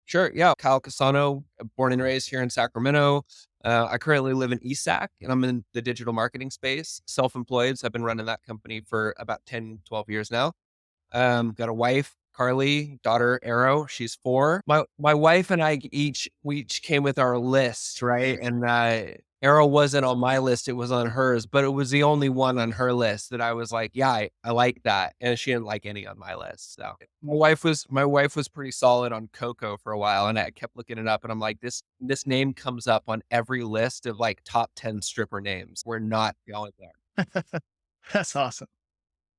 Sure. Yeah. Kyle Cassano, born and raised here in Sacramento. I currently live in ESAC and I'm in the digital marketing space, self-employed. So I've been running that company for about 10, 12 years now. Got a wife, Carly, daughter, Arrow. She's 4. My wife and I we each came with our list, right? And Arrow wasn't on my list; it was on hers, but it was the only one on her list that I was like, yeah, I like that, and she didn't like any on my list. So my wife was pretty solid on Coco for a while, and I kept looking it up, and I'm like, this name comes up on every list of like top 10 stripper names. We're not going there. That's awesome.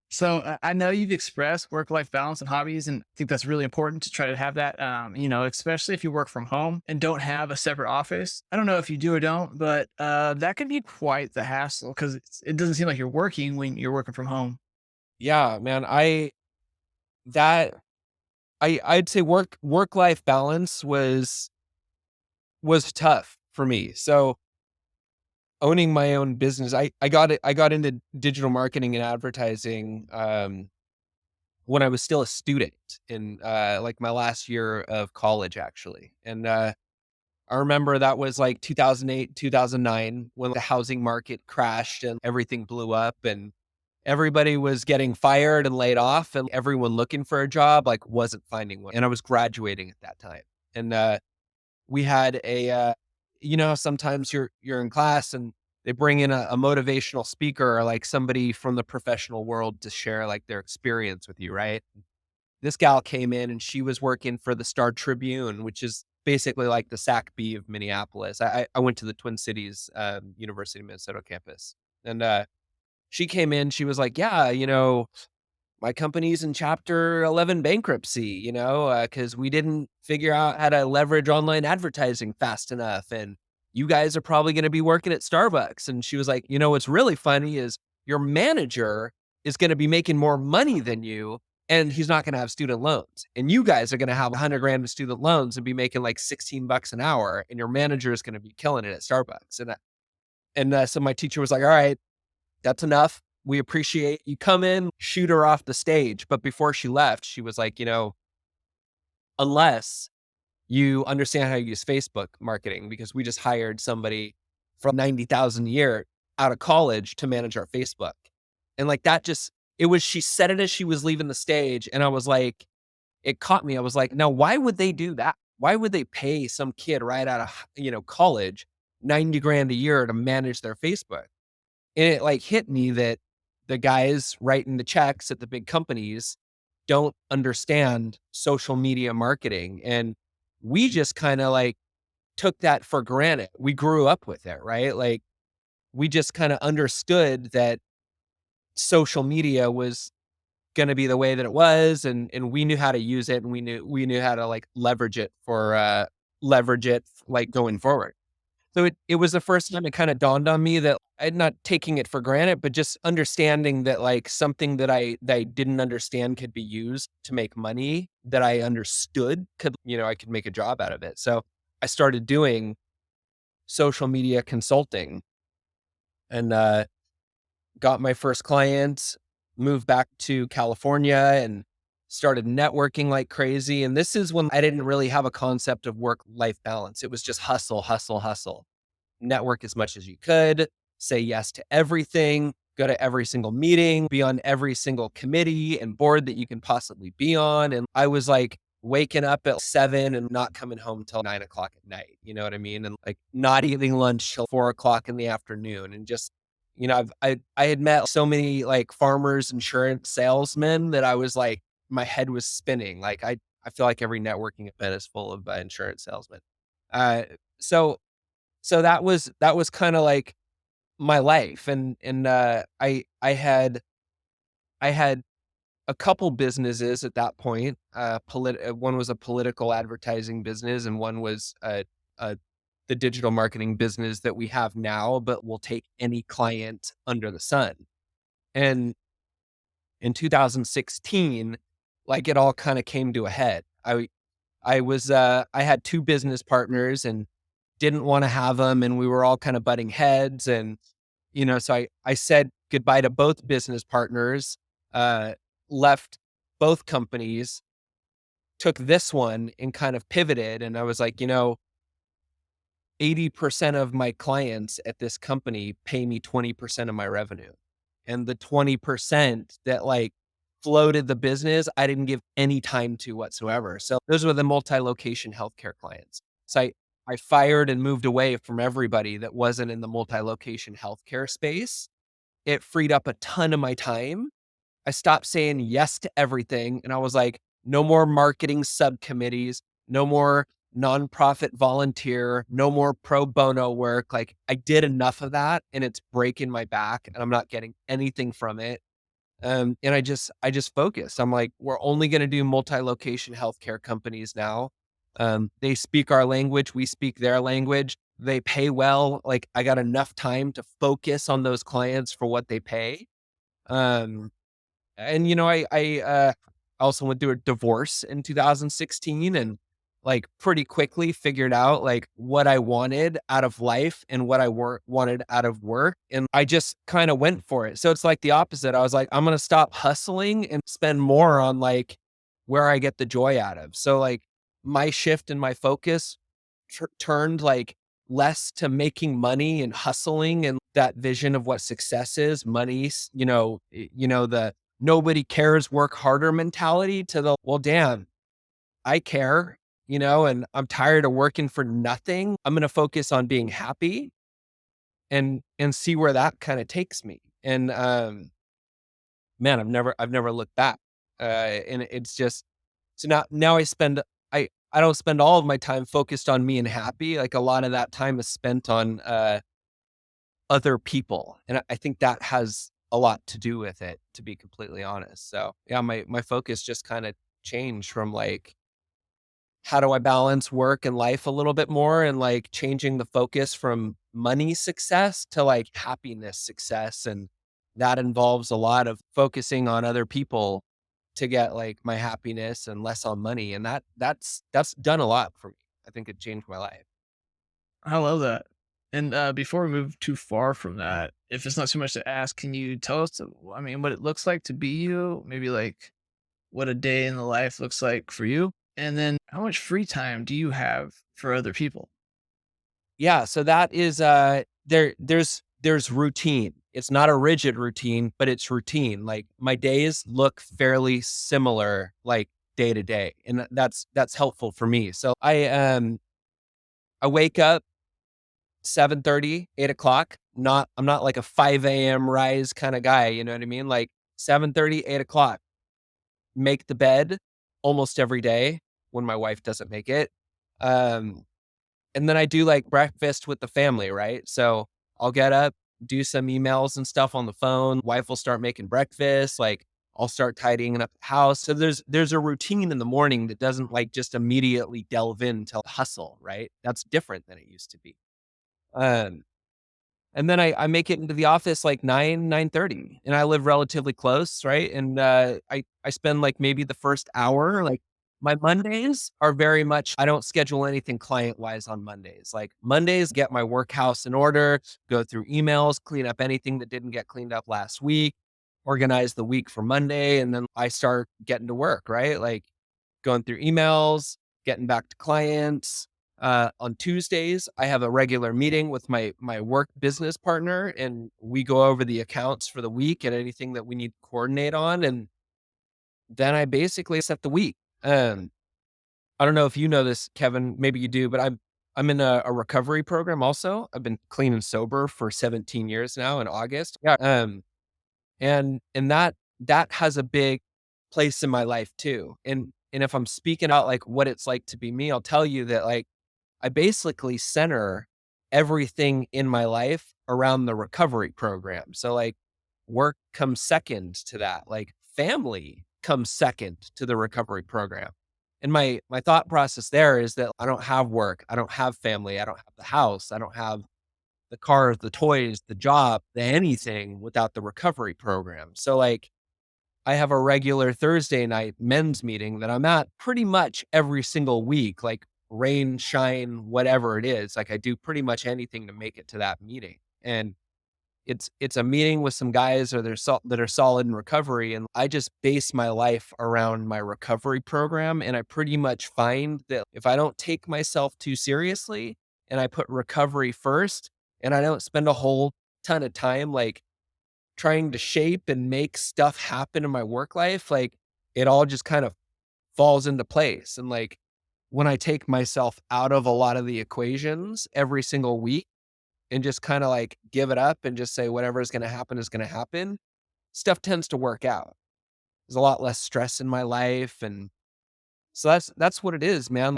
So I know you've expressed work-life balance and hobbies, and I think that's really important to try to have that. Especially if you work from home and don't have a separate office. I don't know if you do or don't, but that can be quite the hassle because it doesn't seem like you're working when you're working from home. Yeah, man. That I'd say work life balance was tough for me. So owning my own business, I got into digital marketing and advertising when I was still a student in like my last year of college actually. And I remember that was like 2008, 2009 when the housing market crashed and everything blew up and everybody was getting fired and laid off and everyone looking for a job like wasn't finding one. And I was graduating at that time. And we had sometimes you're in class and they bring in a motivational speaker or like somebody from the professional world to share like their experience with you, right? This gal came in and she was working for the Star Tribune, which is basically like the SAC-B of Minneapolis. I went to the Twin Cities University of Minnesota campus, and she came in. She was like, "Yeah, my company's in Chapter 11 bankruptcy, because we didn't figure out how to leverage online advertising fast enough. And you guys are probably going to be working at Starbucks." And she was like, what's really funny is your manager is going to be making more money than you and he's not going to have student loans. And you guys are going to have 100 grand of student loans and be making like 16 bucks an hour. And your manager is going to be killing it at Starbucks. So my teacher was like, all right, that's enough. We appreciate you come in, shoot her off the stage. But before she left, she was like, unless you understand how to use Facebook marketing, because we just hired somebody from 90,000 a year out of college to manage our Facebook. And like that she said it as she was leaving the stage. And I was like, it caught me. I was like, now why would they do that? Why would they pay some kid right out of, college 90 grand a year to manage their Facebook? And it like hit me that the guys writing the checks at the big companies don't understand social media marketing. And we just kind of like took that for granted. We grew up with it, right? Like we just kind of understood that social media was going to be the way that it was. And we knew how to use it and we knew how to like leverage it like going forward. So it was the first time it kind of dawned on me that I'm not taking it for granted, but just understanding that like something that I didn't understand could be used to make money that I understood I could make a job out of it. So I started doing social media consulting and got my first client, moved back to California and started networking like crazy. And this is when I didn't really have a concept of work-life balance. It was just hustle, hustle, hustle. Network as much as you could, say yes to everything, go to every single meeting, be on every single committee and board that you can possibly be on. And I was like waking up at 7 and not coming home till 9 o'clock at night. You know what I mean? And like not eating lunch till 4 o'clock in the afternoon. And just, I had met so many like farmers insurance salesmen that I was like, my head was spinning. Like I feel like every networking event is full of insurance salesmen. Uh, so that was kind of like my life. And I had a couple businesses at that point. One was a political advertising business and one was the digital marketing business that we have now, but we'll take any client under the sun. And in 2016, like it all kind of came to a head. I had 2 business partners and didn't want to have them. And we were all kind of butting heads. And, so I said goodbye to both business partners, left both companies took this one and kind of pivoted. And I was like, 80% of my clients at this company pay me 20% of my revenue. And the 20% that like floated the business, I didn't give any time to whatsoever. So those were the multi-location healthcare clients. So I fired and moved away from everybody that wasn't in the multi-location healthcare space. It freed up a ton of my time. I stopped saying yes to everything. And I was like, no more marketing subcommittees, no more nonprofit volunteer, no more pro bono work. Like I did enough of that and it's breaking my back and I'm not getting anything from it. And I just focused. I'm like, we're only going to do multi-location healthcare companies now. They speak our language. We speak their language. They pay well. Like I got enough time to focus on those clients for what they pay. Um, and I also went through a divorce in 2016 and like pretty quickly figured out like what I wanted out of life and what I wanted out of work. And I just kind of went for it. So it's like the opposite. I was like, I'm going to stop hustling and spend more on like where I get the joy out of. So like my shift and my focus turned like less to making money and hustling and that vision of what success is, money, the nobody cares, work harder mentality to the, well, damn, I care, and I'm tired of working for nothing. I'm going to focus on being happy and see where that kind of takes me. And, man, I've never looked back. And it's just, so now I don't spend all of my time focused on me and happy. Like a lot of that time is spent on, other people. And I think that has a lot to do with it, to be completely honest. So yeah, my focus just kind of changed from like, how do I balance work and life a little bit more and like changing the focus from money success to like happiness success. And that involves a lot of focusing on other people to get like my happiness and less on money. And that's done a lot for me. I think it changed my life. I love that. And before we move too far from that, if it's not too much to ask, can you tell us, I mean, what it looks like to be you? Maybe like what a day in the life looks like for you? And then how much free time do you have for other people? Yeah, so that is there's routine. It's not a rigid routine, but it's routine. Like my days look fairly similar like day to day. And that's helpful for me. So I wake up 7:30, 8 o'clock. I'm not like a 5 a.m. rise kind of guy, you know what I mean? Like 7:30, 8 o'clock. Make the bed almost every day when my wife doesn't make it. Um And then I do like breakfast with the family, right? So I'll get up, do some emails and stuff on the phone. Wife will start making breakfast. Like I'll start tidying up the house. So there's a routine in the morning that doesn't like just immediately delve into hustle, right? That's different than it used to be. Um, and then I make it into the office like 9:30, and I live relatively close, right? And, I spend, like, maybe the first hour like, my Mondays are very much I don't schedule anything client-wise on Mondays. Like, Mondays, get my work house in order, go through emails, clean up anything that didn't get cleaned up last week, organize the week for Monday, and then I start getting to work, right? Like, going through emails, getting back to clients. On Tuesdays, I have a regular meeting with my work business partner, and we go over the accounts for the week and anything that we need to coordinate on. And then I basically set the week. Um, I don't know if you know this, Kevin. Maybe you do, but I'm in a recovery program. Also, I've been clean and sober for 17 years now. In August, yeah. And that has a big place in my life too. And if I'm speaking out like what it's like to be me, I'll tell you that like I basically center everything in my life around the recovery program. So like work comes second to that. Like family comes second to the recovery program. And my thought process there is that I don't have work, I don't have family, I don't have the house, I don't have the cars, the toys, the job, the anything without the recovery program. So like I have a regular Thursday night men's meeting that I'm at pretty much every single week, like rain, shine, whatever it is. Like I do pretty much anything to make it to that meeting. And it's a meeting with some guys or that are solid in recovery, and I just base my life around my recovery program, and I pretty much find that if I don't take myself too seriously and I put recovery first, and I don't spend a whole ton of time like trying to shape and make stuff happen in my work life, like it all just kind of falls into place. And like when I take myself out of a lot of the equations every single week and just kind of like give it up and just say whatever is going to happen, stuff tends to work out. There's a lot less stress in my life, and so that's what it is, man.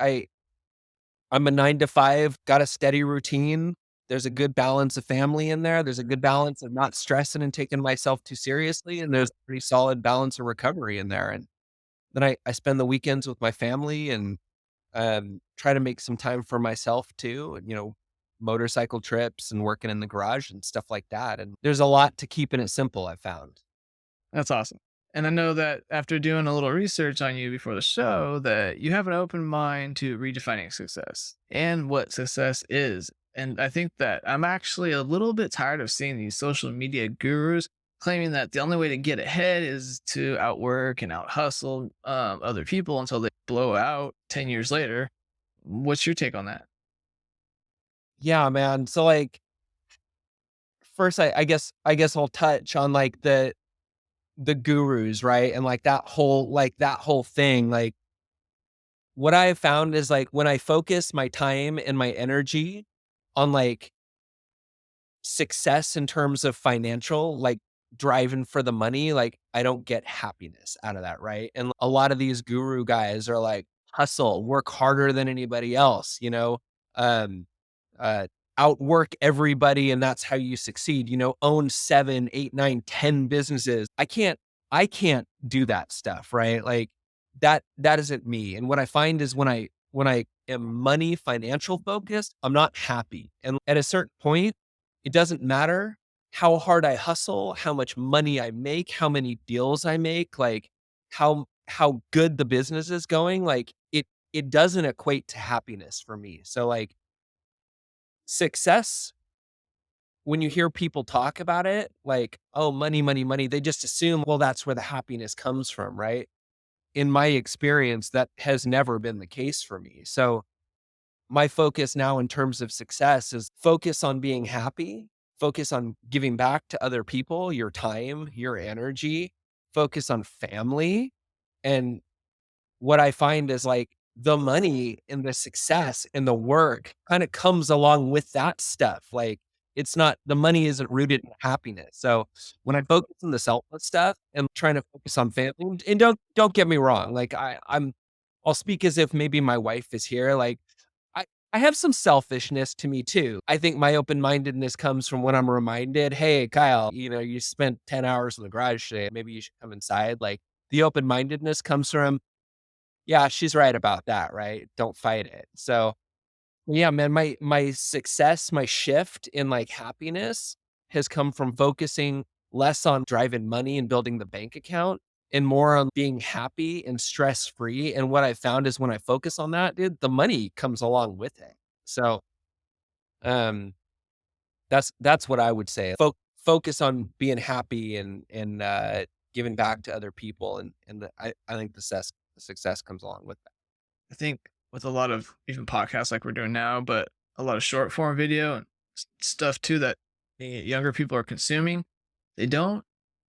I'm a 9 to 5, got a steady routine. There's a good balance of family in there. There's a good balance of not stressing and taking myself too seriously, and there's a pretty solid balance of recovery in there. And then I spend the weekends with my family and try to make some time for myself too, and, motorcycle trips and working in the garage and stuff like that. And there's a lot to keeping it simple, I found. That's awesome. And I know that after doing a little research on you before the show, that you have an open mind to redefining success and what success is. And I think that I'm actually a little bit tired of seeing these social media gurus claiming that the only way to get ahead is to outwork and out hustle other people until they blow out 10 years later. What's your take on that? Yeah, man. So like first I guess I'll touch on like the gurus, right? And like that whole thing. Like what I have found is like when I focus my time and my energy on like success in terms of financial, like driving for the money, like I don't get happiness out of that, right? And a lot of these guru guys are like, hustle, work harder than anybody else, um, uh, outwork everybody, and that's how you succeed. Own 7, 8, 9, 10 businesses. I can't do that stuff, right? Like that isn't me. And what I find is when I am money financial focused, I'm not happy. And at a certain point, it doesn't matter how hard I hustle, how much money I make, how many deals I make, like how good the business is going, like it doesn't equate to happiness for me. So like success, when you hear people talk about it, like, oh, money, money, money, they just assume, well, that's where the happiness comes from, right? In my experience, that has never been the case for me. So my focus now in terms of success is focus on being happy, focus on giving back to other people, your time, your energy, focus on family. And what I find is like the money and the success and the work kind of comes along with that stuff. Like it's not, the money isn't rooted in happiness. So when I focus on the selfless stuff and trying to focus on family, and don't get me wrong, like I'll speak as if maybe my wife is here. Like I I have some selfishness to me too. I think my open-mindedness comes from when I'm reminded, "Hey, Kyle, you spent 10 hours in the garage today. Maybe you should come inside." Like the open-mindedness comes from, yeah, she's right about that, right? Don't fight it. So, yeah, man, my success, my shift in like happiness has come from focusing less on driving money and building the bank account and more on being happy and stress free. And what I found is when I focus on that, dude, the money comes along with it. So, um, that's what I would say. Focus on being happy and giving back to other people, and I think the success comes along with that. I think with a lot of even podcasts like we're doing now, but a lot of short form video and stuff too that the younger people are consuming, they don't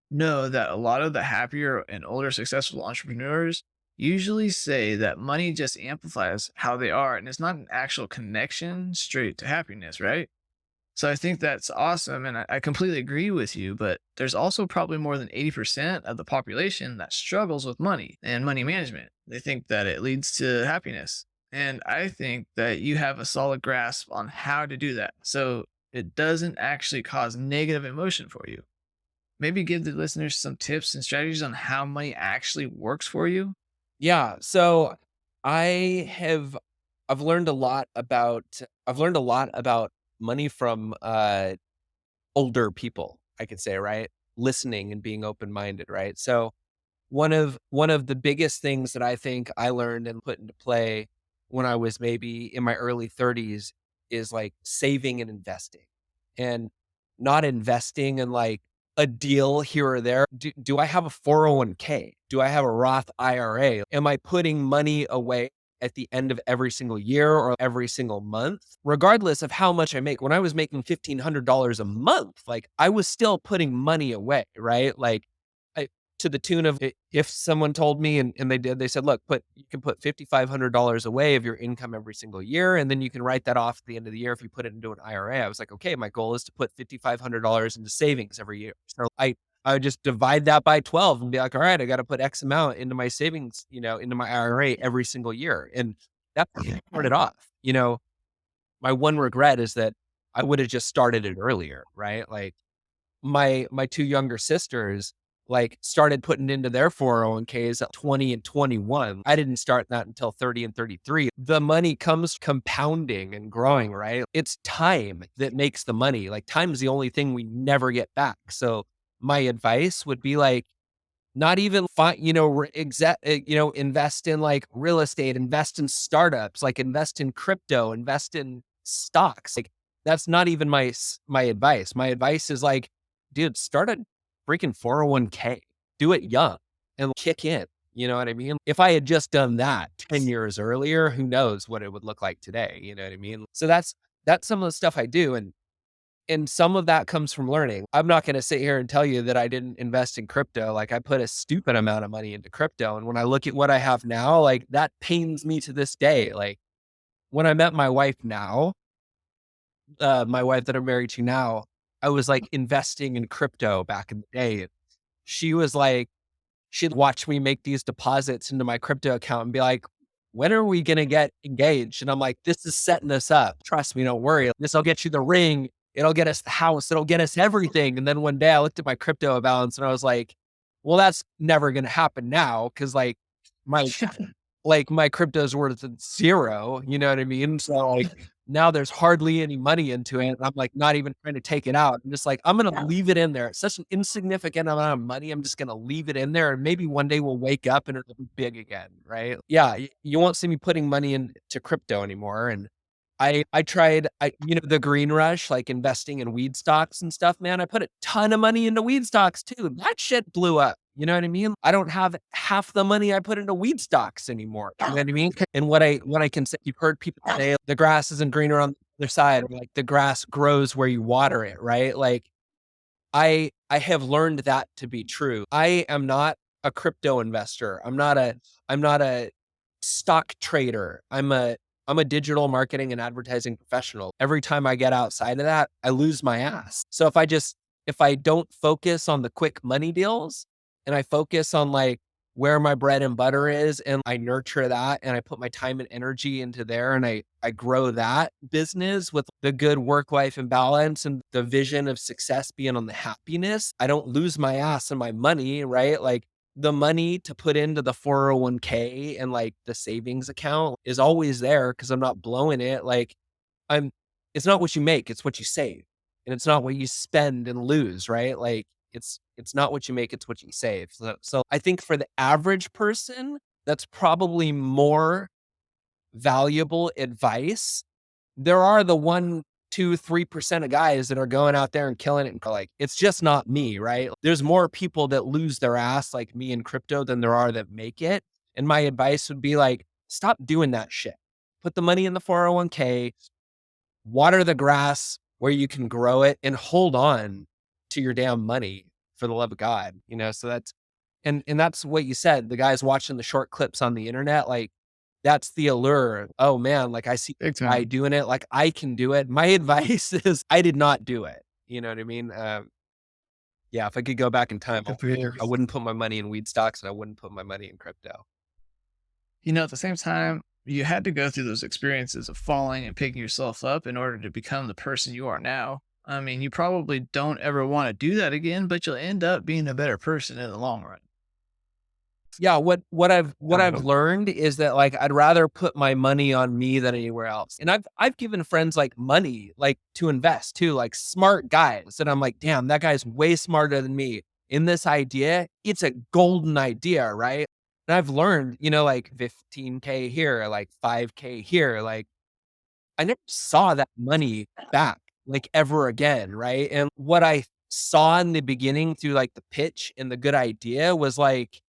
know that a lot of the happier and older successful entrepreneurs usually say that money just amplifies how they are and it's not an actual connection straight to happiness, right? So I think that's awesome. And I completely agree with you. But there's also probably more than 80% of the population that struggles with money and money management. They think that it leads to happiness. And I think that you have a solid grasp on how to do that. So it doesn't actually cause negative emotion for you. Maybe give the listeners some tips and strategies on how money actually works for you. Yeah, so I have I've learned a lot about money from, older people, I could say, right? Listening and being open-minded, right? So one of the biggest things that I think I learned and put into play when I was maybe in my early 30s is like saving and investing. And not investing in like a deal here or there. Do I have a 401k? Do I have a Roth IRA? Am I putting money away at the end of every single year or every single month, regardless of how much I make? When I was making $1,500 a month, like I was still putting money away, right? Like I, to the tune of if someone told me and they did, they said, look, you can put $5,500 away of your income every single year. And then you can write that off at the end of the year if you put it into an IRA. I was like, okay, my goal is to put $5,500 into savings every year. So I would just divide that by 12 and be like, all right, I got to put X amount into my savings, into my IRA every single year. And that started off, my one regret is that I would have just started it earlier, right? Like my two younger sisters like started putting into their 401ks at 20 and 21. I didn't start that until 30 and 33. The money comes compounding and growing, right? It's time that makes the money. Like time is the only thing we never get back. So my advice would be like, not even find, invest in like real estate, invest in startups, like invest in crypto, invest in stocks. Like that's not even my advice. My advice is like, dude, start a freaking 401k, do it young and kick in. You know what I mean? If I had just done that 10 years earlier, who knows what it would look like today? You know what I mean? So that's some of the stuff I do. And some of that comes from learning. I'm not going to sit here and tell you that I didn't invest in crypto. Like I put a stupid amount of money into crypto. And when I look at what I have now, like that pains me to this day. Like when I met my wife now, my wife that I'm married to now, I was like investing in crypto back in the day. She was like, she'd watch me make these deposits into my crypto account and be like, when are we going to get engaged? And I'm like, this is setting us up. Trust me, don't worry. This will get you the ring. It'll get us the house. It'll get us everything. And then one day I looked at my crypto balance and I was like, well, that's never going to happen now. Cause my, my crypto's worth zero. You know what I mean? So like now there's hardly any money into it. I'm like not even trying to take it out. I'm just like, I'm going to leave it in there. It's such an insignificant amount of money. I'm just going to leave it in there. And maybe one day we'll wake up and it'll be big again. Right. Yeah. You won't see me putting money into crypto anymore. And I tried, the green rush, like investing in weed stocks and stuff, man. I put a ton of money into weed stocks too. That shit blew up. You know what I mean? I don't have half the money I put into weed stocks anymore. You know what I mean? And what I can say, you've heard people say the grass isn't greener on the other side, or like the grass grows where you water it, right? Like I have learned that to be true. I am not a crypto investor. I'm not a stock trader. I'm a digital marketing and advertising professional. Every time I get outside of that, I lose my ass. So if I don't focus on the quick money deals and I focus on like where my bread and butter is and I nurture that and I put my time and energy into there and I grow that business with the good work-life imbalance and the vision of success being on the happiness, I don't lose my ass and my money, right? Like the money to put into the 401k and like the savings account is always there because I'm not blowing it. Like I'm, it's not what you make, it's what you save. And it's not what you spend and lose, right? Like it's not what you make, it's what you save. So I think for the average person, that's probably more valuable advice. There are the 1, 2, 3% of guys that are going out there and killing it and like, it's just not me, right? There's more people that lose their ass like me in crypto than there are that make it. And my advice would be like, stop doing that shit. Put the money in the 401k, water the grass where you can grow it and hold on to your damn money for the love of God, so and that's what you said. The guys watching the short clips on the internet, like that's the allure. Oh man, like I see Big a guy time. doing it, like I can do it. My advice is I did not do it. You know what I mean? Yeah, if I could go back in time, Good for you. I wouldn't put my money in weed stocks and I wouldn't put my money in crypto. At the same time, you had to go through those experiences of falling and picking yourself up in order to become the person you are now. I mean, you probably don't ever want to do that again, but you'll end up being a better person in the long run. Yeah, what I've Um, learned is that like I'd rather put my money on me than anywhere else. And I've given friends like money like to invest too, like smart guys. And I'm like, damn, that guy's way smarter than me in this idea. It's a golden idea, right? And I've learned, like 15K here, like 5K here. Like I never saw that money back. like ever again. Right. And what I saw in the beginning through like the pitch and the good idea was like,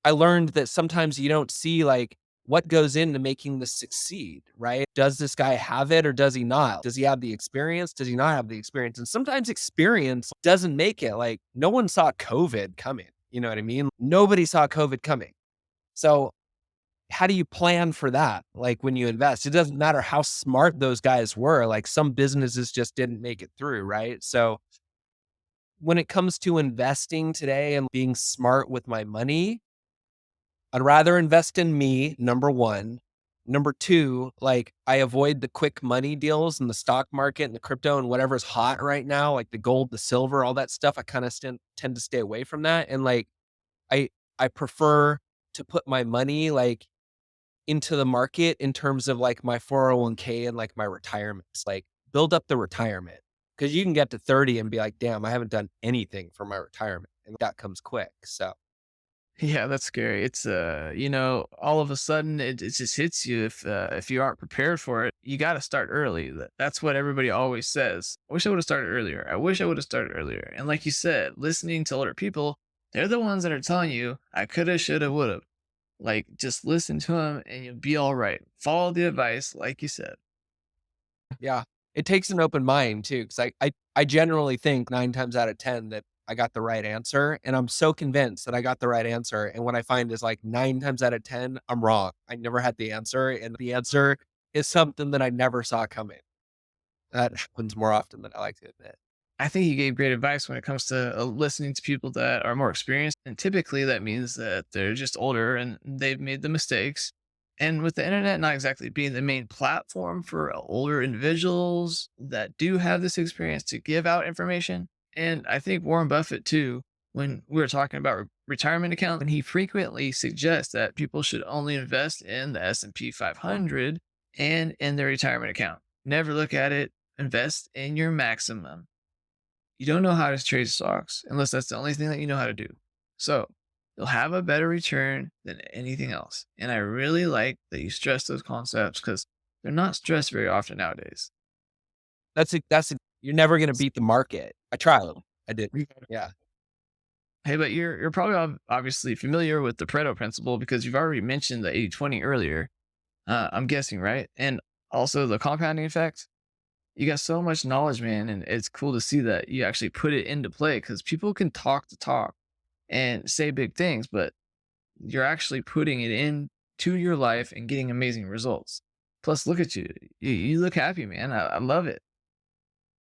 I learned that sometimes you don't see like what goes into making this succeed, right? Does this guy have it or does he not? Does he have the experience? Does he not have the experience? And sometimes experience doesn't make it. Like no one saw COVID coming. You know what I mean? Nobody saw COVID coming. So how do you plan for that? Like when you invest, it doesn't matter how smart those guys were. Like some businesses just didn't make it through, right? So when it comes to investing today and being smart with my money, I'd rather invest in me, number one. Number two, like I avoid the quick money deals in the stock market and the crypto and whatever's hot right now, like the gold, the silver, all that stuff. I kind of tend to stay away from that. And like I I prefer to put my money like into the market in terms of like my 401k and like my retirements, like build up the retirement. Cause you can get to 30 and be like, damn, I haven't done anything for my retirement. And that comes quick. So Yeah, that's scary. It's all of a sudden it just hits you if you aren't prepared for it. You got to start early. That's what everybody always says. I wish I would have started earlier. I wish I would have started earlier. And like you said, listening to older people, they're the ones that are telling you I coulda, shoulda, woulda. Like just listen to them and you'll be all right. Follow the advice, like you said. yeah, it takes an open mind too, because I generally think 9 times out of 10 that I got the right answer, and I'm so convinced that I got the right answer, and what I find is, like, 9 times out of 10, I'm wrong. I never had the answer, and the answer is something that I never saw coming. That happens more often than I like to admit. I think you gave great advice when it comes to listening to people that are more experienced. And typically that means that they're just older and they've made the mistakes. And with the internet not exactly being the main platform for older individuals that do have this experience to give out information. And I think Warren Buffett, too, when we were talking about retirement accounts, and he frequently suggests that people should only invest in the S&P 500 and in their retirement account. Never look at it, invest in your maximum. You don't know how to trade stocks unless that's the only thing that you know how to do. So you'll have a better return than anything else. And I really like that you stress those concepts because they're not stressed very often nowadays. You're never gonna beat the market. I tried. I did. Yeah. Hey, but you're probably obviously familiar with the Pareto principle because you've already mentioned the 80-20 earlier. I'm guessing, right? And also the compounding effect. You got so much knowledge, man, and it's cool to see that you actually put it into play because people can talk the talk and say big things, but you're actually putting it into your life and getting amazing results. Plus, look at you. You look happy, man. I love it.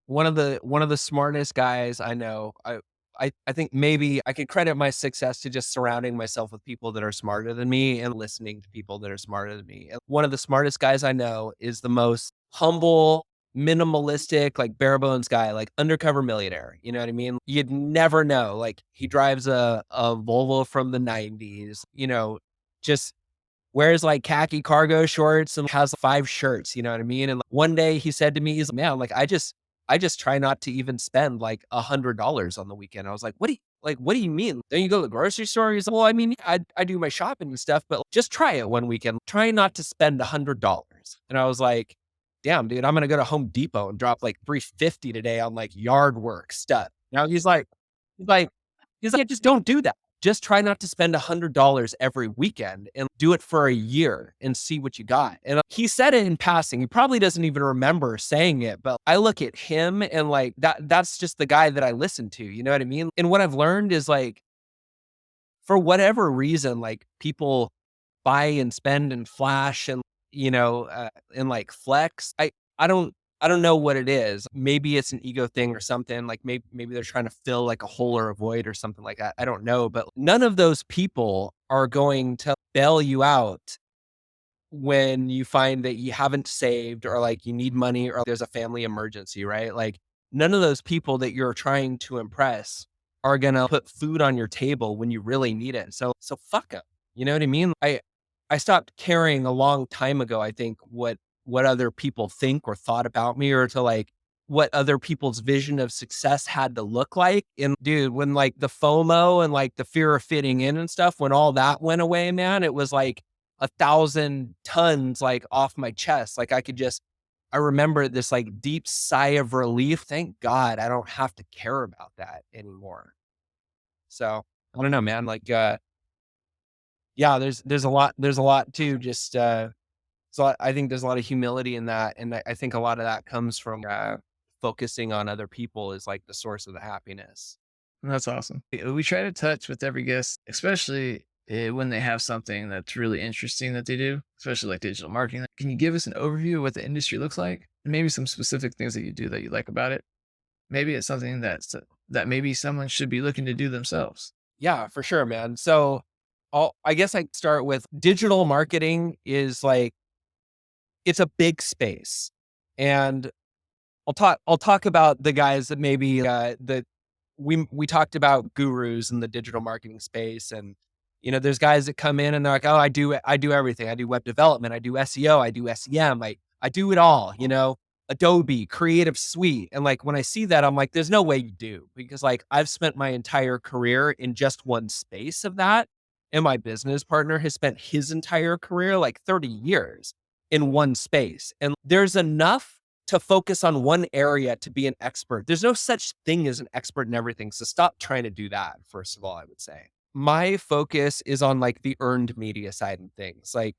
One of the smartest guys I know. I think maybe I could credit my success to just surrounding myself with people that are smarter than me and listening to people that are smarter than me. And one of the smartest guys I know is the most humble, minimalistic, like bare bones guy, like undercover millionaire. You know what I mean? You'd never know. Like he drives a Volvo from the 90s, just wears like khaki cargo shorts and has 5 shirts, you know what I mean? And like, one day he said to me, he's like, man, like I just try not to even spend like $100 on the weekend. I was like, what do you mean? Then you go to the grocery store? He's like, well, I mean, I do my shopping and stuff, but just try it one weekend. Try not to spend $100. And I was like, damn, dude, I'm gonna go to Home Depot and drop like 350 today on like yard work stuff. Now he's like, yeah, just don't do that. Just try not to spend $100 every weekend and do it for a year and see what you got. And he said it in passing. He probably doesn't even remember saying it, but I look at him and like that's just the guy that I listen to. You know what I mean? And what I've learned is like, for whatever reason, like people buy and spend and flash and, and like flex. I don't know what it is. Maybe it's an ego thing or something. Like maybe they're trying to fill like a hole or a void or something like that. I don't know, but none of those people are going to bail you out when you find that you haven't saved or like you need money or there's a family emergency, right? Like none of those people that you're trying to impress are going to put food on your table when you really need it. So fuck them. You know what I mean? I stopped caring a long time ago, I think, what other people think or thought about me or to like what other people's vision of success had to look like. And dude, when like the FOMO and like the fear of fitting in and stuff, when all that went away, man, it was like 1,000 tons like off my chest. Like I remember this like deep sigh of relief. Thank God I don't have to care about that anymore. So I don't know, man. Like, yeah, there's a lot to just, so I think there's a lot of humility in that. And I think a lot of that comes from, focusing on other people is like the source of the happiness. That's awesome. We try to touch with every guest, especially when they have something that's really interesting that they do, especially like digital marketing. Can you give us an overview of what the industry looks like? And maybe some specific things that you do that you like about it? Maybe it's something that maybe someone should be looking to do themselves. Yeah, for sure, man. So I guess I start with digital marketing is like, it's a big space. And I'll talk about the guys that maybe, that we talked about gurus in the digital marketing space. And, there's guys that come in and they're like, "Oh, I do everything. I do web development, I do SEO, I do SEM, I do it all, Adobe, Creative Suite." And like when I see that, I'm like, there's no way you do, because like I've spent my entire career in just one space of that. And my business partner has spent his entire career, like 30 years, in one space. And there's enough to focus on one area to be an expert. There's no such thing as an expert in everything. So stop trying to do that, first of all, I would say. My focus is on like the earned media side of things. Like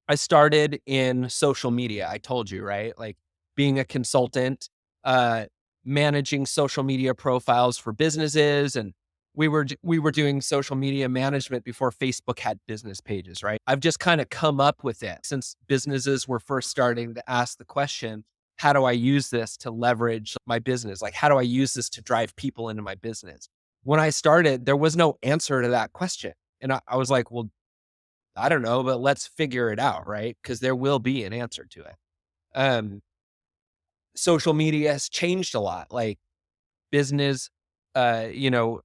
I started in social media. I told you, right? Like being a consultant, uh, managing social media profiles for businesses, and we were doing social media management before Facebook had business pages, right? I've just kind of come up with it since businesses were first starting to ask the question, how do I use this to leverage my business? Like, how do I use this to drive people into my business? When I started, there was no answer to that question. And I was like, well, I don't know, but let's figure it out, right? Because there will be an answer to it. Um, Social media has changed a lot. Like business, uh, you know,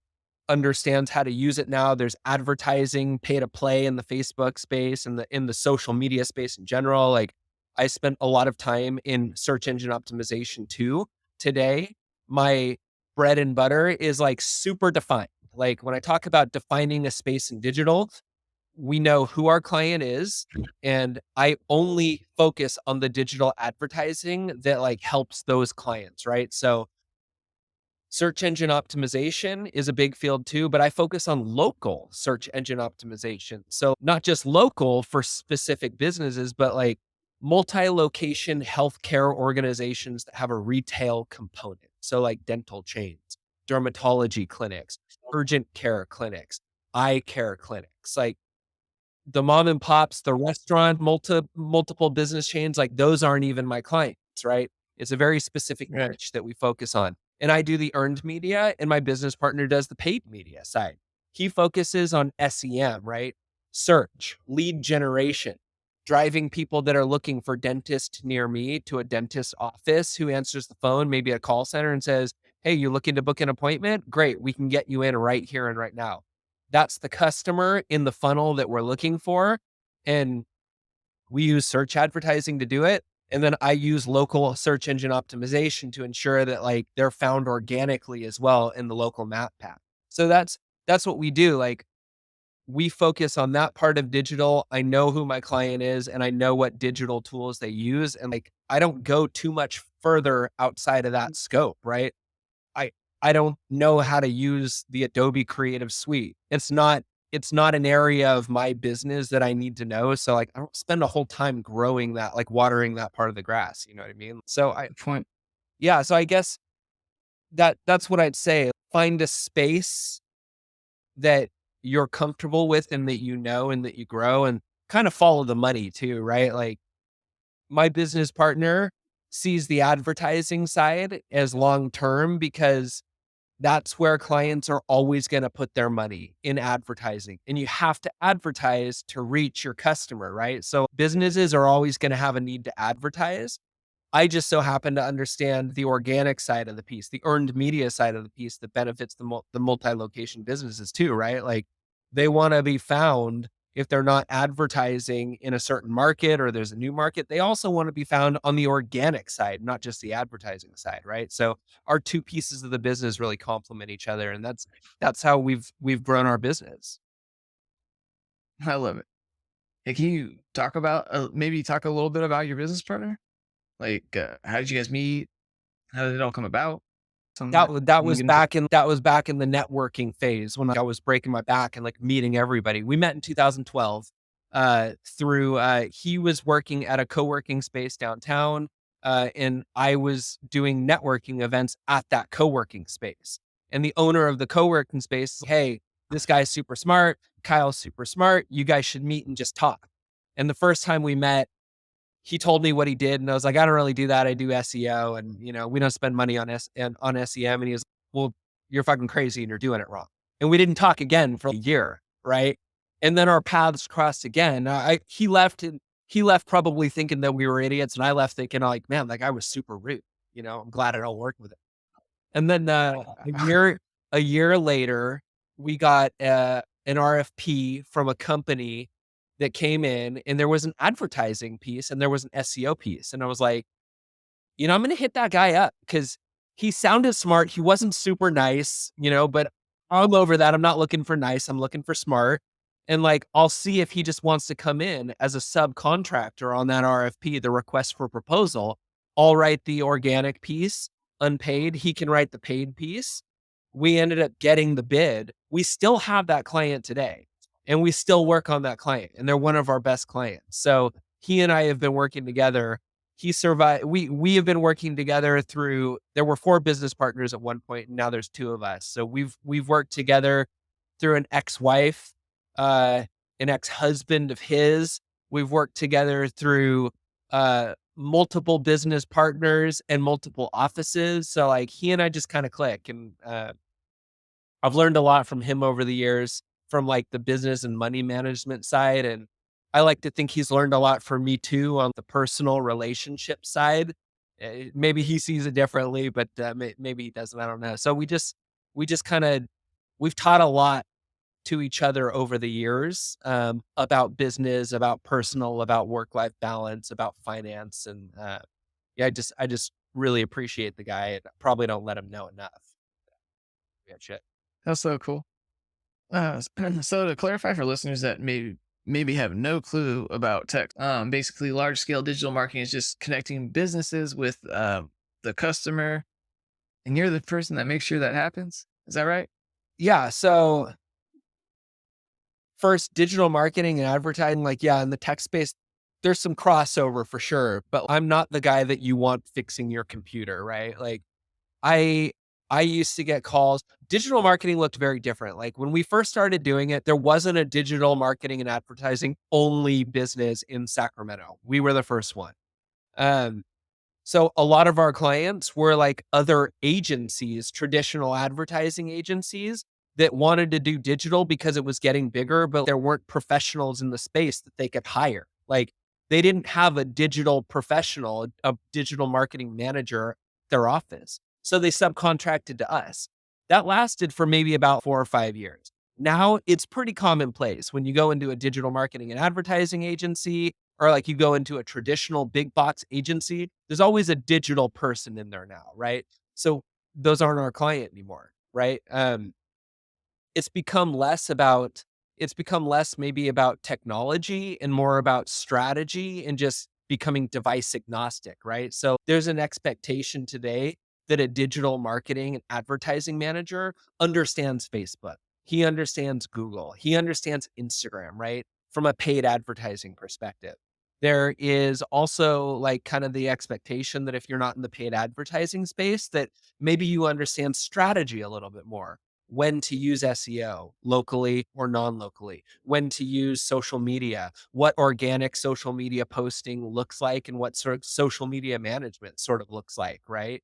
understands how to use it now. There's advertising, pay to play in the Facebook space and in the social media space in general. Like I spent a lot of time in search engine optimization too. Today, my bread and butter is like super defined. Like when I talk about defining a space in digital, we know who our client is, and I only focus on the digital advertising that like helps those clients, right? So search engine optimization is a big field too, but I focus on local search engine optimization. So not just local for specific businesses, but like multi-location healthcare organizations that have a retail component. So like dental chains, dermatology clinics, urgent care clinics, eye care clinics, like the mom and pops, the restaurant, multiple business chains, like those aren't even my clients, right? It's a very specific Right. niche that we focus on. And I do the earned media, and my business partner does the paid media side. He focuses on SEM, right? Search, lead generation, driving people that are looking for dentist near me to a dentist office who answers the phone, maybe a call center, and says, "Hey, you looking to book an appointment? Great. We can get you in right here and right now." That's the customer in the funnel that we're looking for. And we use search advertising to do it. And then I use local search engine optimization to ensure that like they're found organically as well in the local map path. So that's what we do. Like we focus on that part of digital. I know who my client is and I know what digital tools they use. And like I don't go too much further outside of that scope, right? I I don't know how to use the Adobe Creative Suite. It's not an area of my business that I need to know. So like I don't spend a whole time growing that, like watering that part of the grass. You know what I mean? So I Good point. yeah, so I guess that's what I'd say. Find a space that you're comfortable with and that you know and that you grow, and kind of follow the money too, right? Like my business partner sees the advertising side as long term because that's where clients are always going to put their money in advertising. And you have to advertise to reach your customer, right? So businesses are always going to have a need to advertise. I just so happen to understand the organic side of the piece, the earned media side of the piece that benefits the multi-location businesses too, right? Like they want to be found if they're not advertising in a certain market or there's a new market, they also want to be found on the organic side, not just the advertising side, right? So our two pieces of the business really complement each other, and that's how we've grown our business. I love it. Hey, can you talk about maybe talk a little bit about your business partner? Like, how did you guys meet? How did it all come about? Something That that wa that you can was get into. back in the networking phase when I was breaking my back and, like, meeting everybody. We met in 2012, through, he was working at a co-working space downtown, and I was doing networking events at that co-working space. And the owner of the co-working space, "Hey, this guy's super smart, Kyle's super smart, you guys should meet and just talk." And the first time we met, he told me what he did, and I was like, "I don't really do that. I do SEO, and, we don't spend money on on SEM." And he was, "Well, you're fucking crazy and you're doing it wrong." And we didn't talk again for a year, right? And then our paths crossed again. He left probably thinking that we were idiots, and I left thinking like, "Man, that guy was super rude." I'm glad I don't work with him. And then, a year later, we got, an RFP from a company that came in, and there was an advertising piece and there was an SEO piece, and I was like, I'm gonna hit that guy up because he sounded smart. He wasn't super nice, but I'm over that. I'm not looking for nice. I'm looking for smart. And like, I'll see if he just wants to come in as a subcontractor on that RFP, the request for proposal. I'll write the organic piece, unpaid. He can write the paid piece. We ended up getting the bid. We still have that client today, and we still work on that client, and they're one of our best clients. So he and I have been working together. He survived. We have been working together through. There were 4 business partners at one point, and now there's 2 of us. So we've worked together through an ex-wife, uh, an ex-husband of his. We've worked together through multiple business partners and multiple offices. So like, he and I just kind of click, and I've learned a lot from him over the years from like the business and money management side. And I like to think he's learned a lot from me too on the personal relationship side. Maybe he sees it differently, but maybe he doesn't. I don't know. So we just kind of, we've taught a lot to each other over the years, about business, about personal, about work life balance, about finance. And yeah, I just really appreciate the guy. And probably don't let him know enough. Yeah, shit. That's so cool. So to clarify for listeners that maybe have no clue about tech, basically large scale digital marketing is just connecting businesses with the customer, and you're the person that makes sure that happens. Is that right? Yeah. So first, digital marketing and advertising, like, yeah, in the tech space, there's some crossover for sure, but I'm not the guy that you want fixing your computer, right? Like, I I used to get calls. Digital marketing looked very different. Like, when we first started doing it, there wasn't a digital marketing and advertising only business in Sacramento. We were the first one. Um, so a lot of our clients were like other agencies, traditional advertising agencies that wanted to do digital because it was getting bigger, but there weren't professionals in the space that they could hire. Like, they didn't have a digital professional, a digital marketing manager at their office. So they subcontracted to us. That lasted for maybe about 4 or 5 years. Now it's pretty commonplace when you go into a digital marketing and advertising agency, or like you go into a traditional big box agency, there's always a digital person in there now, right? So those aren't our client anymore, right? It's become less about it's become less maybe about technology and more about strategy and just becoming device agnostic, right? So there's an expectation today that a digital marketing and advertising manager understands Facebook. He understands Google. He understands Instagram, right? From a paid advertising perspective. There is also like kind of the expectation that if you're not in the paid advertising space, that maybe you understand strategy a little bit more, when to use SEO locally or non-locally, when to use social media, what organic social media posting looks like, and what sort of social media management sort of looks like, right?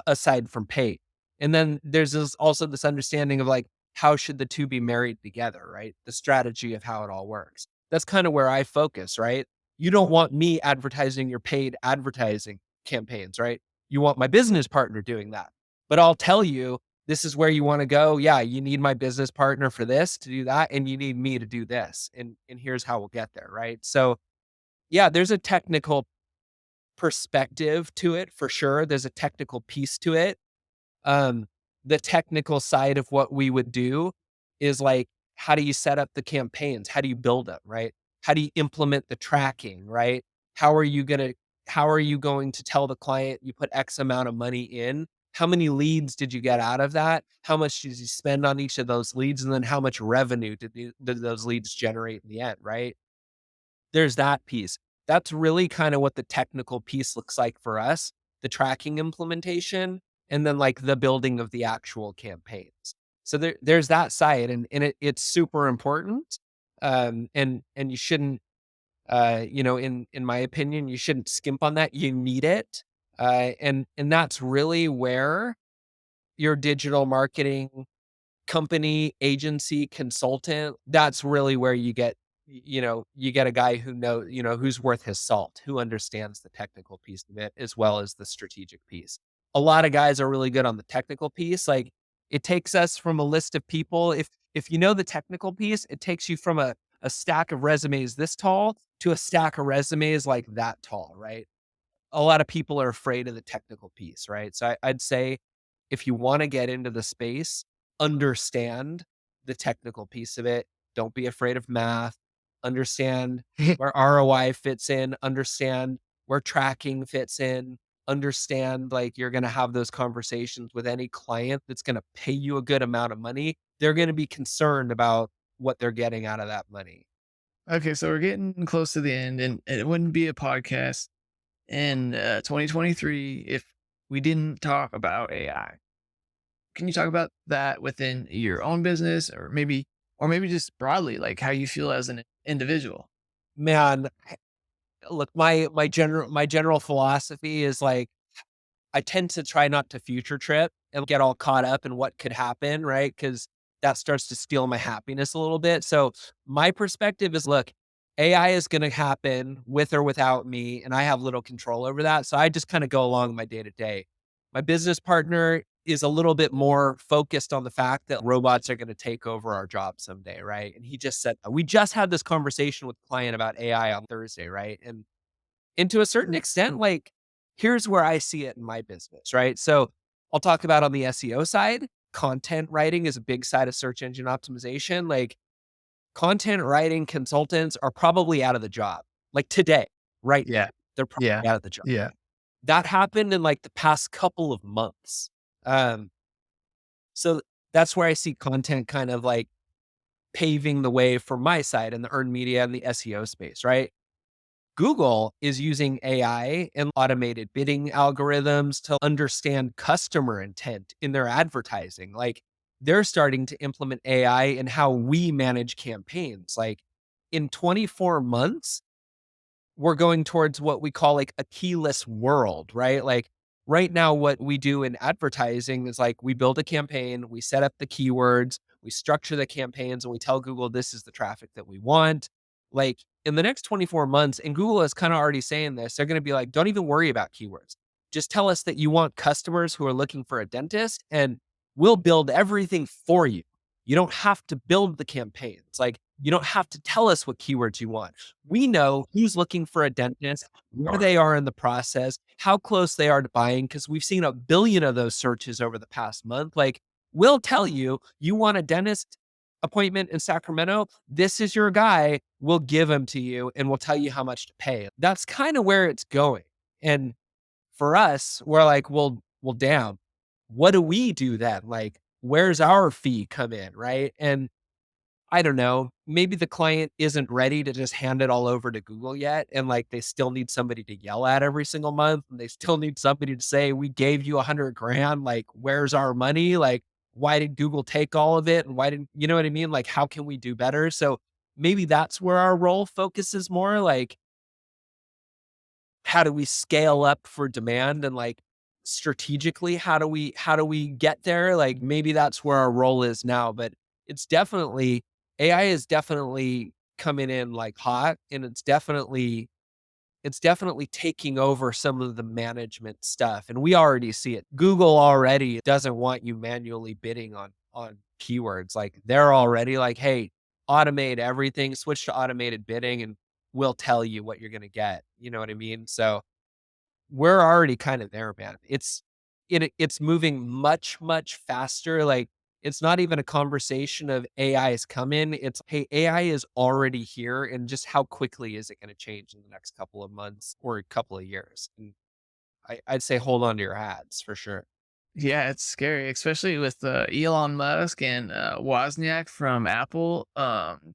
Aside from paid. And then there's also this understanding of like, how should the two be married together, right? The strategy of how it all works. That's kind of where I focus, right? You don't want me advertising your paid advertising campaigns, right? You want my business partner doing that. But I'll tell you, this is where you want to go. Yeah, you need my business partner for this to do that, and you need me to do this. And here's how we'll get there, right? So yeah, there's a technical perspective to it for sure. There's a technical piece to it. Um, the technical side of what we would do is like, how do you set up the campaigns? How do you build them, right? How do you implement the tracking, right? How are you gonna How are you going to tell the client you put X amount of money in? How many leads did you get out of that? How much did you spend on each of those leads? And then how much revenue did those leads generate in the end, right? There's that piece. That's really kind of what the technical piece looks like for us, the tracking implementation, and then like the building of the actual campaigns. So there's that side, and it's super important. And you shouldn't, in my opinion, you shouldn't skimp on that. You need it, and that's really where your digital marketing company, agency, consultant, that's really where you get, you get a guy who who's worth his salt, who understands the technical piece of it as well as the strategic piece. A lot of guys are really good on the technical piece. Like, it takes us from a list of people. If you know the technical piece, it takes you from a stack of resumes this tall to a stack of resumes like that tall, right? A lot of people are afraid of the technical piece, right? So I'd say if you want to get into the space, understand the technical piece of it. Don't be afraid of math. Understand where ROI fits in, understand where tracking fits in, understand like you're going to have those conversations with any client that's going to pay you a good amount of money. They're going to be concerned about what they're getting out of that money. Okay, so we're getting close to the end, and it wouldn't be a podcast in 2023 if we didn't talk about AI. Can you talk about that within your own business, or maybe just broadly, like how you feel as an individual? Man, look, my general philosophy is like I tend to try not to future trip and get all caught up in what could happen, right? Because that starts to steal my happiness a little bit. So my perspective is, look, AI is going to happen with or without me, and I have little control over that. So I just kind of go along my day to day. My business partner is a little bit more focused on the fact that robots are going to take over our job someday, right? And he just said, we just had this conversation with a client about AI on Thursday, right? And to a certain extent, like, here's where I see it in my business, right? So I'll talk about on the SEO side, content writing is a big side of search engine optimization. Like, content writing consultants are probably out of the job. Like today, right now, Yeah, they're yeah, probably out of the job. yeah. That happened in like the past couple of months. Um, so that's where I see content kind of like paving the way for my side in the earned media and the SEO space, right? Google is using AI and automated bidding algorithms to understand customer intent in their advertising. Like, they're starting to implement AI in how we manage campaigns. Like, in 24 months, we're going towards what we call like a keyless world, right? Like, right now, what we do in advertising is like we build a campaign, we set up the keywords, we structure the campaigns, and we tell Google this is the traffic that we want. Like, in the next 24 months, and Google is kind of already saying this, they're going to be like, don't even worry about keywords. Just tell us that you want customers who are looking for a dentist, and we'll build everything for you. You don't have to build the campaigns. Like, you don't have to tell us what keywords you want. We know who's looking for a dentist, where they are in the process, how close they are to buying, because we've seen a billion of those searches over the past month. Like, we'll tell you, you want a dentist appointment in Sacramento, this is your guy. We'll give him to you and we'll tell you how much to pay. That's kind of where it's going. And for us, we're like, well, damn, what do we do then? Like, where's our fee come in, right? And I don't know, maybe the client isn't ready to just hand it all over to Google yet. And like, they still need somebody to yell at every single month. And they still need somebody to say, we gave you 100 grand. Like, where's our money? Like, why did Google take all of it? And why didn't, you know what I mean? Like, how can we do better? So maybe that's where our role focuses more. Like, how do we scale up for demand, and like strategically, how do we get there? Like, maybe that's where our role is now, but it's definitely AI is definitely coming in like hot, and it's definitely taking over some of the management stuff, and we already see it. Google already doesn't want you manually bidding on keywords. Like, they're already like, hey, automate everything, switch to automated bidding, and we'll tell you what you're gonna get. You know what I mean? So we're already kind of there, man. It's moving much, much faster. Like, it's not even a conversation of AI is coming. It's, hey, AI is already here, and just how quickly is it going to change in the next couple of months or a couple of years? And I'd say hold on to your hats for sure. Yeah, it's scary, especially with Elon Musk and Wozniak from Apple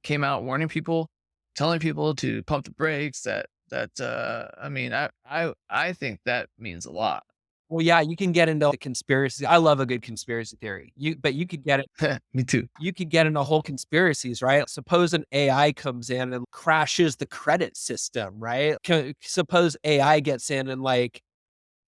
came out warning people, telling people to pump the brakes. I mean, I think that means a lot. Well, yeah, you can get into the conspiracy. I love a good conspiracy theory. But you could get it. Me too. You could get into whole conspiracies, right? Suppose an AI comes in and crashes the credit system, right? Suppose AI gets in and like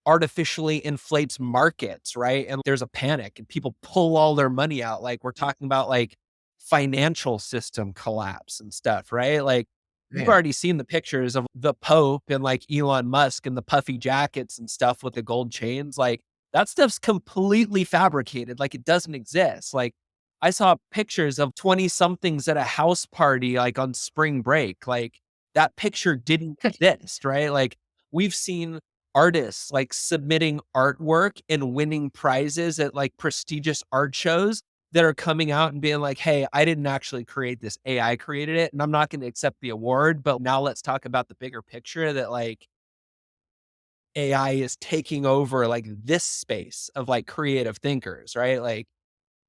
artificially inflates markets, right? And there's a panic and people pull all their money out. Like we're talking about like financial system collapse and stuff, right? Like you've Man, already seen the pictures of the Pope and like Elon Musk and the puffy jackets and stuff with the gold chains. Like that stuff's completely fabricated. Like it doesn't exist. Like I saw pictures of 20 somethings at a house party, like on spring break. Like that picture didn't exist, right? Like we've seen artists like submitting artwork and winning prizes at like prestigious art shows that are coming out and being like, "Hey, I didn't actually create this. AI created it, and I'm not going to accept the award, but now let's talk about the bigger picture that like AI is taking over like this space of like creative thinkers, right? Like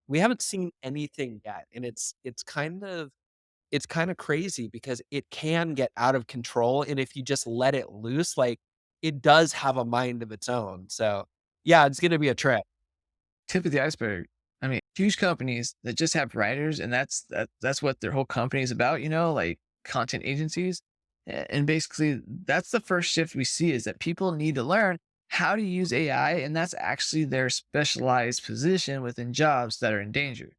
we haven't seen anything yet, and it's kind of crazy because it can get out of control, and if you just let it loose, like, it does have a mind of its own, so, yeah, it's gonna be a trip. tip of the iceberg. I mean, huge companies that just have writers, and that's what their whole company is about. Like content agencies, and basically that's the first shift we see is that people need to learn how to use AI, and that's actually their specialized position within jobs that are in danger.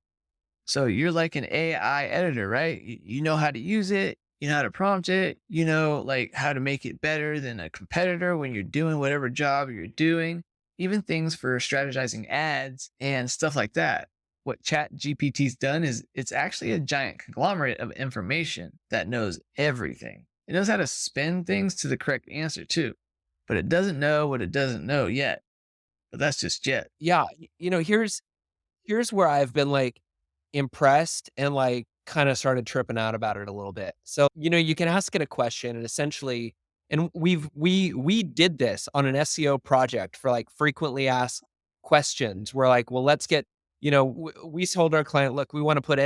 So you're like an AI editor, right? You know how to use it, you know how to prompt it, you know, like how to make it better than a competitor when you're doing whatever job you're doing, even things for strategizing ads and stuff like that. What Chat GPT's done is it's actually a giant conglomerate of information that knows everything. It knows how to spin things to the correct answer too, but it doesn't know what it doesn't know yet. But that's just yet. Yeah, here's where I've been, like, impressed and, like, kinda started tripping out about it a little bit. So, you can ask it a question and essentially and we did this on an SEO project for, like, frequently asked questions. We're like, "Well, let's get" we told our client, "Look, we wanna put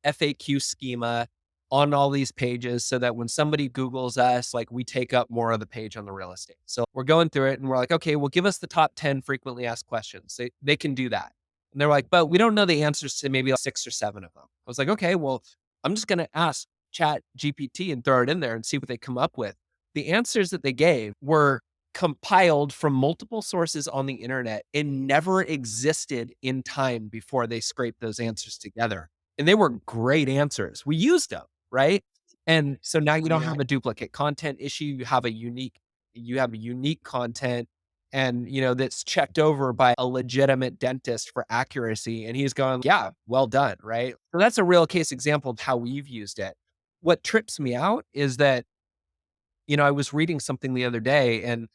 FAQ schema on all these pages so that when somebody Googles us, like, we take up more of the page on the real estate." So, we're going through it and we're like, "Okay, well, give us the top 10 frequently asked questions." They can do that. And they're like, "But we don't know the answers to maybe like 6 or 7 of them." I was like, "Okay, well, I'm just gonna ask Chat GPT and throw it in there and see what they come up with." The answers that they gave were compiled from multiple sources on the internet and never existed in time before they scraped those answers together. And they were great answers. We used them, right? And so now you don't Yeah. have a duplicate content issue. You have a unique content and that's checked over by a legitimate dentist for accuracy, and he's going, yeah, well done, right? So that's a real case example of how we've used it. What trips me out is that I was reading something the other day, and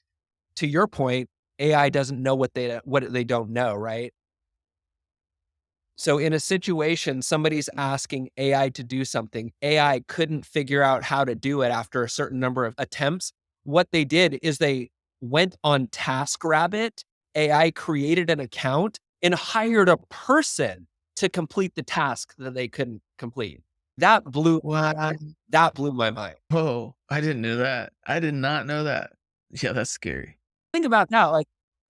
to your point, AI doesn't know what they don't know, right? So in a situation, somebody's asking AI to do something. AI couldn't figure out how to do it after a certain number of attempts. What they did is they went on TaskRabbit, AI created an account and hired a person to complete the task that they couldn't complete. That blew What? that blew my mind. Oh, I didn't know that. I did not know that. Yeah, that's scary. Think about that, like,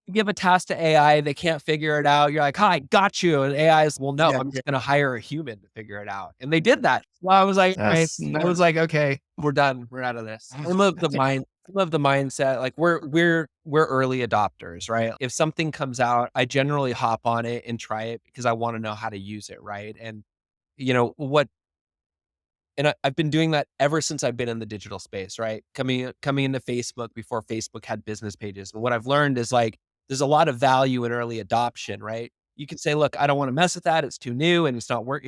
you give a task to AI, they can't figure it out, you're like, "Hi, got you," and AI is, "Well, no, Yeah, I'm yeah. just gonna hire a human to figure it out," and they did that. So I was like, "Alright." That's I was nuts. like, "Okay, we're done, we're out of this." I love the mindset, like, we're early adopters, right? If something comes out, I generally hop on it and try it because I wanna know how to use it, right? And, what I've been doing that ever since I've been in the digital space, right? Coming into Facebook before Facebook had business pages. And what I've learned is like there's a lot of value in early adoption, right? You can say, look, I don't want to mess with that. It's too new and it's not work.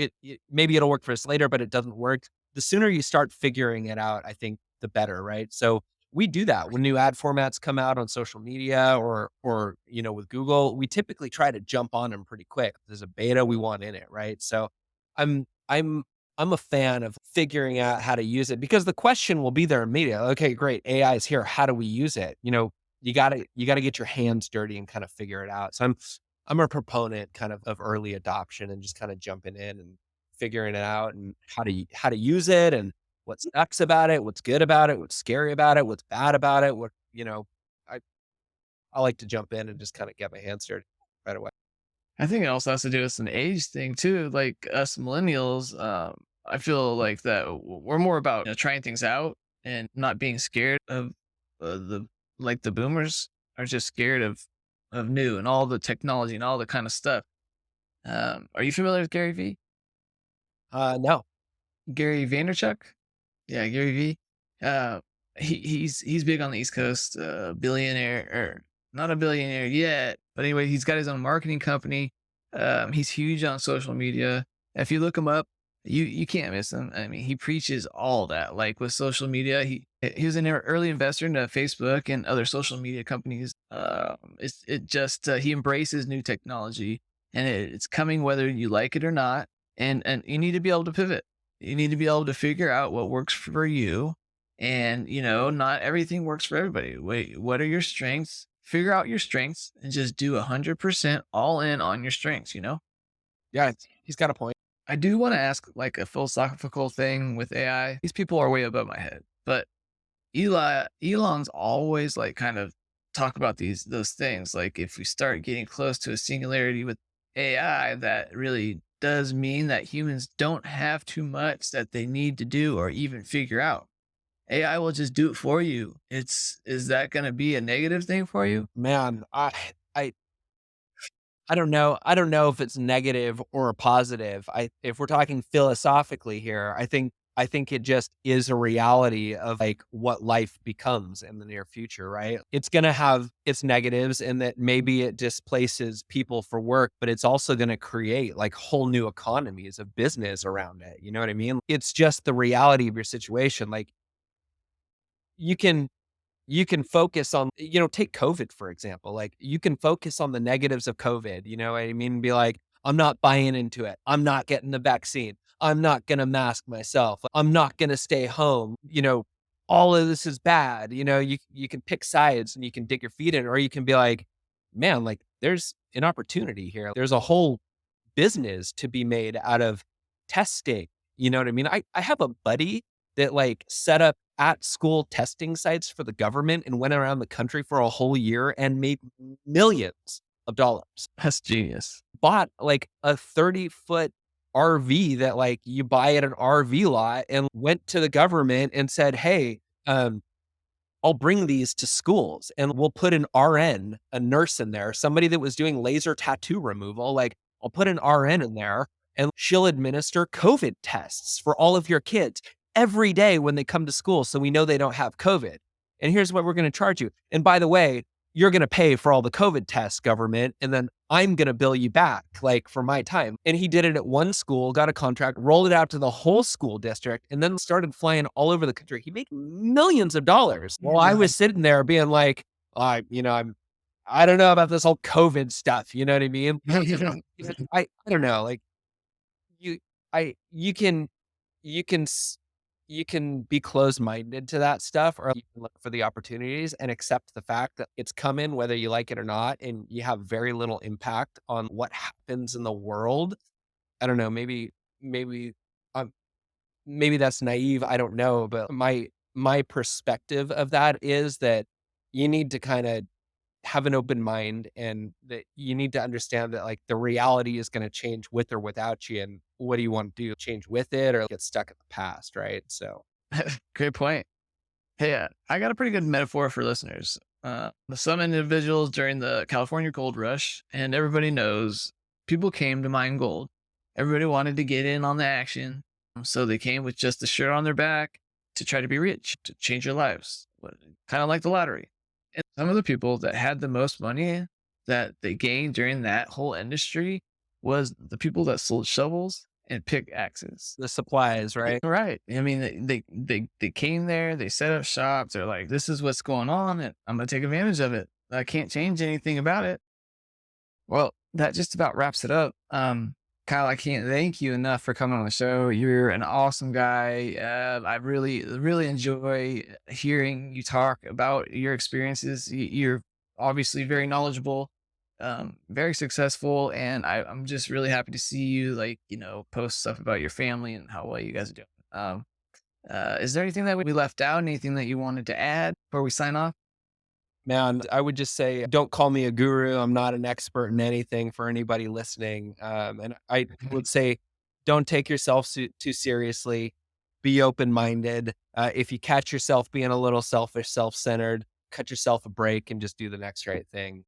Maybe it'll work for us later, but it doesn't work. The sooner you start figuring it out, I think the better, right? So we do that when new ad formats come out on social media or, with Google, we typically try to jump on them pretty quick. If there's a beta we want in it, right? So I'm I'm I'm a fan of figuring out how to use it because the question will be there immediately. Okay, great. AI is here. How do we use it? You gotta get your hands dirty and kind of figure it out. So I'm a proponent kind of early adoption and just kind of jumping in and figuring it out and how to use it and what sucks about it, what's good about it, what's scary about it, what's bad about it, I I like to jump in and just kinda get my hands dirty right away. I think it also has to do with an age thing too. Like us millennials, I feel like that we're more about trying things out and not being scared of the like the boomers are just scared of new and all the technology and all the kind of stuff. Are you familiar with Gary V? No. Gary Vaynerchuk? Yeah, Gary V. Uh, he's big on the East Coast, billionaire or not a billionaire yet, but anyway, he's got his own marketing company. He's huge on social media. If you look him up, you can't miss him. I mean, he preaches all that. Like with social media, he was an early investor into Facebook and other social media companies. He embraces new technology, and it's coming whether you like it or not. And you need to be able to pivot. You need to be able to figure out what works for you. And, not everything works for everybody. Wait, what are your strengths? Figure out your strengths and just do 100% all in on your strengths. Yeah, he's got a point. I do want to ask like a philosophical thing with AI. These people are way above my head, but Elon's always like kind of talk about those things. Like if we start getting close to a singularity with AI, that really does mean that humans don't have too much that they need to do or even figure out. AI will just do it for you. Is that going to be a negative thing for you? Man, I I don't know. I don't know if it's negative or a positive. If we're talking philosophically here, I think it just is a reality of like what life becomes in the near future, right? It's going to have its negatives in that maybe it displaces people for work, but it's also going to create like whole new economies of business around it. You know what I mean? It's just the reality of your situation. Like you can you can focus on, take COVID, for example. Like, you can focus on the negatives of COVID, you know what I mean? Be like, "I'm not buying into it. I'm not getting the vaccine. I'm not gonna mask myself. I'm not gonna stay home." All of this is bad. You can pick sides and you can dig your feet in, or you can be like, "Man, like, there's an opportunity here. There's a whole business to be made out of testing." You know what I mean? I have a buddy that like set up at school testing sites for the government and went around the country for a whole year and made millions of dollars. That's genius. Bought like a 30-foot RV that like you buy at an RV lot and went to the government and said, "Hey, um, I'll bring these to schools and we'll put an RN, a nurse in there, somebody that was doing laser tattoo removal. Like, I'll put an RN in there and she'll administer COVID tests for all of your kids every day when they come to school. So we know they don't have COVID. And here's what we're going to charge you. And by the way, you're going to pay for all the COVID tests, government. And then I'm going to bill you back like for my time." And he did it at one school, got a contract, rolled it out to the whole school district, and then started flying all over the country. He made millions of dollars. Well, I was sitting there being like, I don't know about this whole COVID stuff. You know what I mean? I don't know. Like you, you can, you can, you can be closed-minded to that stuff, or you can look for the opportunities and accept the fact that it's coming whether you like it or not, and you have very little impact on what happens in the world. I don't know, maybe, um, maybe that's naive, I don't know, but my perspective of that is that you need to kinda have an open mind and that you need to understand that, like, the reality is gonna change with or without you, and what do you wanna do? Change with it or get stuck in the past, right? So Great point. Hey, I got a pretty good metaphor for listeners. Some individuals during the California gold rush, and everybody knows people came to mine gold. Everybody wanted to get in on the action. So they came with just a shirt on their back to try to be rich, to change their lives, kind of like the lottery. And some of the people that had the most money that they gained during that whole industry was the people that sold shovels and pickaxes. The supplies, right? Right. I mean, they came there, they set up shop. They're like, this is what's going on, and I'm gonna take advantage of it. I can't change anything about it. Well, that just about wraps it up. Kyle, I can't thank you enough for coming on the show. You're an awesome guy. I really enjoy hearing you talk about your experiences. You're obviously very knowledgeable, very successful, and I'm just really happy to see you, like, post stuff about your family and how well you guys are doing. Is there anything that we left out? Anything that you wanted to add before we sign off? Man, I would just say, don't call me a guru. I'm not an expert in anything for anybody listening. And I would say, don't take yourself too seriously. Be open minded. If you catch yourself being a little selfish, self centered, cut yourself a break and just do the next right thing.